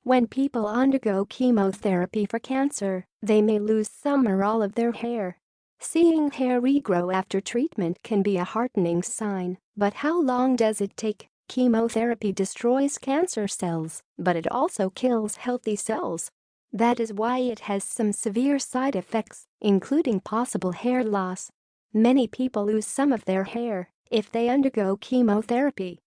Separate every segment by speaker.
Speaker 1: When people undergo chemotherapy for cancer, they may lose some or all of their hair. Seeing hair regrow after treatment can be a heartening sign, but how long does it take? Chemotherapy destroys cancer cells, but it also kills healthy cells. That is why it has some severe side effects, including possible hair loss. Many people lose some of their hair if they undergo chemotherapy.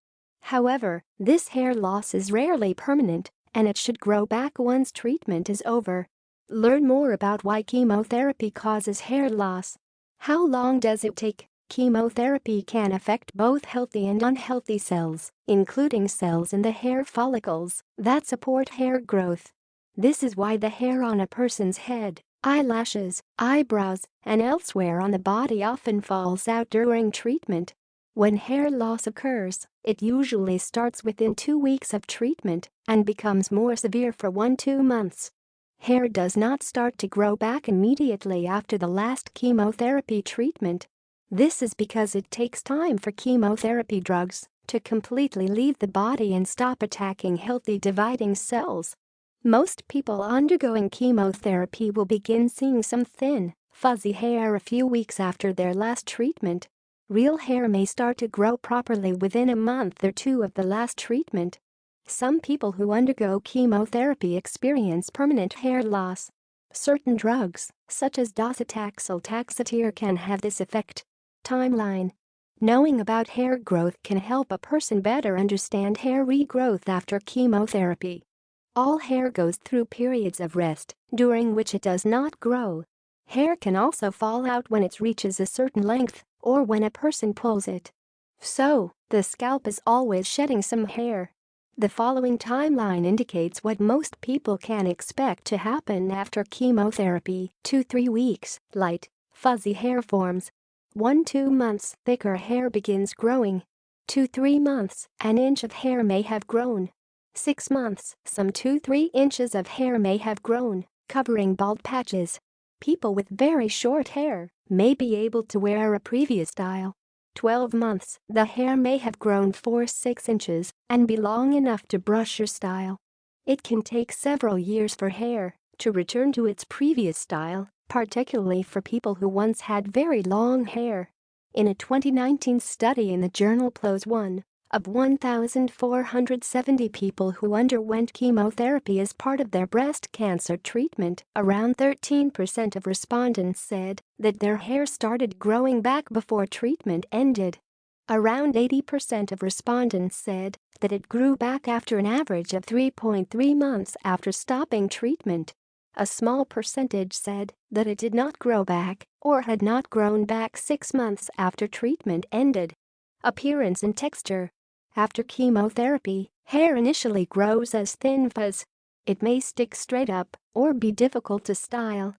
Speaker 1: However, this hair loss is rarely permanent, and it should grow back once treatment is over. Learn more about why chemotherapy causes hair loss. How long does it take? Chemotherapy can affect both healthy and unhealthy cells, including cells in the hair follicles that support hair growth. This is why the hair on a person's head, eyelashes, eyebrows, and elsewhere on the body often falls out during treatment. When hair loss occurs, it usually starts within 2 weeks of treatment and becomes more severe for 1-2 months. Hair does not start to grow back immediately after the last chemotherapy treatment. This is because it takes time for chemotherapy drugs to completely leave the body and stop attacking healthy dividing cells. Most people undergoing chemotherapy will begin seeing some thin, fuzzy hair a few weeks after their last treatment. Real hair may start to grow properly within a month or 2 of the last treatment. Some people who undergo chemotherapy experience permanent hair loss. Certain drugs, such as docetaxel taxotere, can have this effect. Timeline. Knowing about hair growth can help a person better understand hair regrowth after chemotherapy. All hair goes through periods of rest, during which it does not grow. Hair can also fall out when it reaches a certain length, or when a person pulls it. So, the scalp is always shedding some hair. The following timeline indicates what most people can expect to happen after chemotherapy. 2-3 weeks, light, fuzzy hair forms. 1-2 months, thicker hair begins growing. 2-3 months, an inch of hair may have grown. 6 months, some 2-3 inches of hair may have grown, covering bald patches. People with very short hair may be able to wear a previous style. 12 months, the hair may have grown 4-6 inches and be long enough to brush your style. It can take several years for hair to return to its previous style, particularly for people who once had very long hair. In a 2019 study in the journal PLOS One, of 1,470 people who underwent chemotherapy as part of their breast cancer treatment, around 13% of respondents said that their hair started growing back before treatment ended. Around 80% of respondents said that it grew back after an average of 3.3 months after stopping treatment. A small percentage said that it did not grow back or had not grown back 6 months after treatment ended. Appearance and texture. After chemotherapy, hair initially grows as thin fuzz. It may stick straight up or be difficult to style.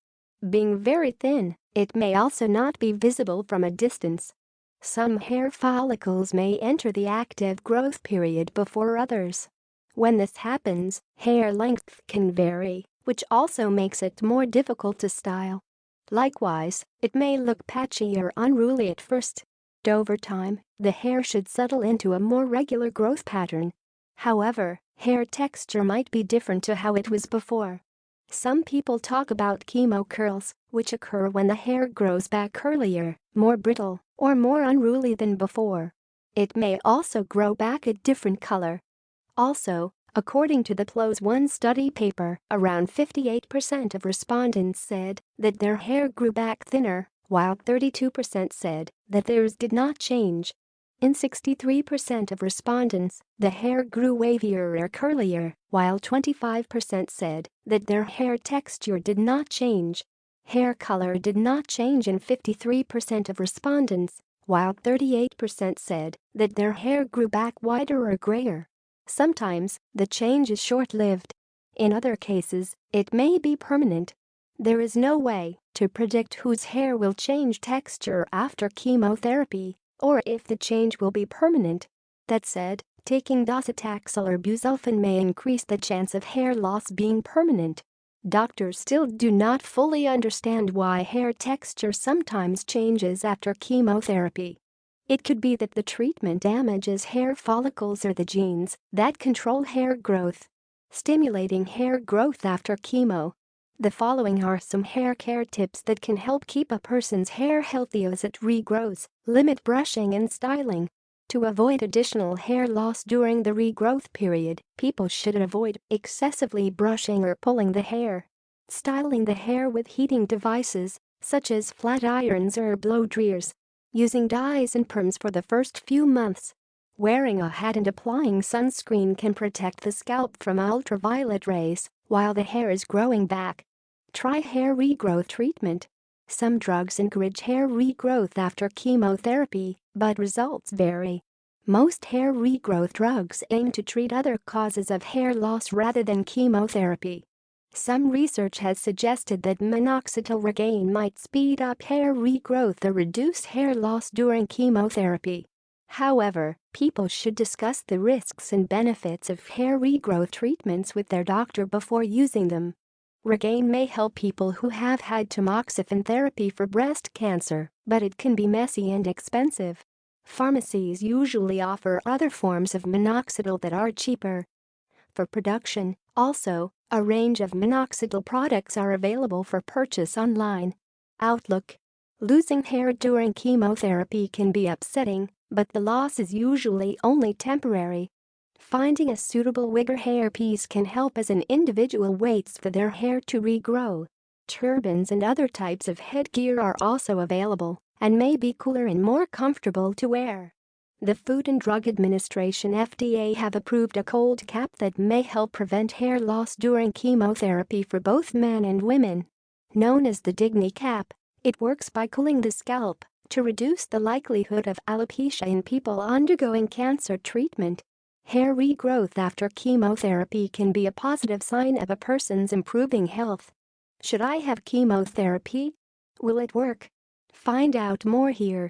Speaker 1: Being very thin, it may also not be visible from a distance. Some hair follicles may enter the active growth period before others. When this happens, hair length can vary, which also makes it more difficult to style. Likewise, it may look patchy or unruly at first. Over time, the hair should settle into a more regular growth pattern. However, hair texture might be different to how it was before. Some people talk about chemo curls, which occur when the hair grows back curlier, more brittle, or more unruly than before. It may also grow back a different color. Also, according to the PLOS One study paper, around 58% of respondents said that their hair grew back thinner, while 32% said that theirs did not change. In 63% of respondents, the hair grew wavier or curlier, while 25% said that their hair texture did not change. Hair color did not change in 53% of respondents, while 38% said that their hair grew back whiter or grayer. Sometimes, the change is short-lived. In other cases, it may be permanent. There is no way to predict whose hair will change texture after chemotherapy, or if the change will be permanent. That said, taking docetaxel or busulfan may increase the chance of hair loss being permanent. Doctors still do not fully understand why hair texture sometimes changes after chemotherapy. It could be that the treatment damages hair follicles or the genes that control hair growth. Stimulating hair growth after chemo. The following are some hair care tips that can help keep a person's hair healthy as it regrows. Limit brushing and styling. To avoid additional hair loss during the regrowth period, people should avoid excessively brushing or pulling the hair. Styling the hair with heating devices, such as flat irons or blow dryers. Using dyes and perms for the first few months. Wearing a hat and applying sunscreen can protect the scalp from ultraviolet rays while the hair is growing back. Try hair regrowth treatment. Some drugs encourage hair regrowth after chemotherapy, but results vary. Most hair regrowth drugs aim to treat other causes of hair loss rather than chemotherapy. Some research has suggested that minoxidil Regain might speed up hair regrowth or reduce hair loss during chemotherapy. However, people should discuss the risks and benefits of hair regrowth treatments with their doctor before using them. Regain may help people who have had tamoxifen therapy for breast cancer, but it can be messy and expensive. Pharmacies usually offer other forms of minoxidil that are cheaper. For production, also, a range of minoxidil products are available for purchase online. Outlook. Losing hair during chemotherapy can be upsetting, but the loss is usually only temporary. Finding a suitable wig or hairpiece can help as an individual waits for their hair to regrow. Turbans and other types of headgear are also available and may be cooler and more comfortable to wear. The Food and Drug Administration (FDA) have approved a cold cap that may help prevent hair loss during chemotherapy for both men and women. Known as the Digny cap, it works by cooling the scalp to reduce the likelihood of alopecia in people undergoing cancer treatment. Hair regrowth after chemotherapy can be a positive sign of a person's improving health. Should I have chemotherapy? Will it work? Find out more here.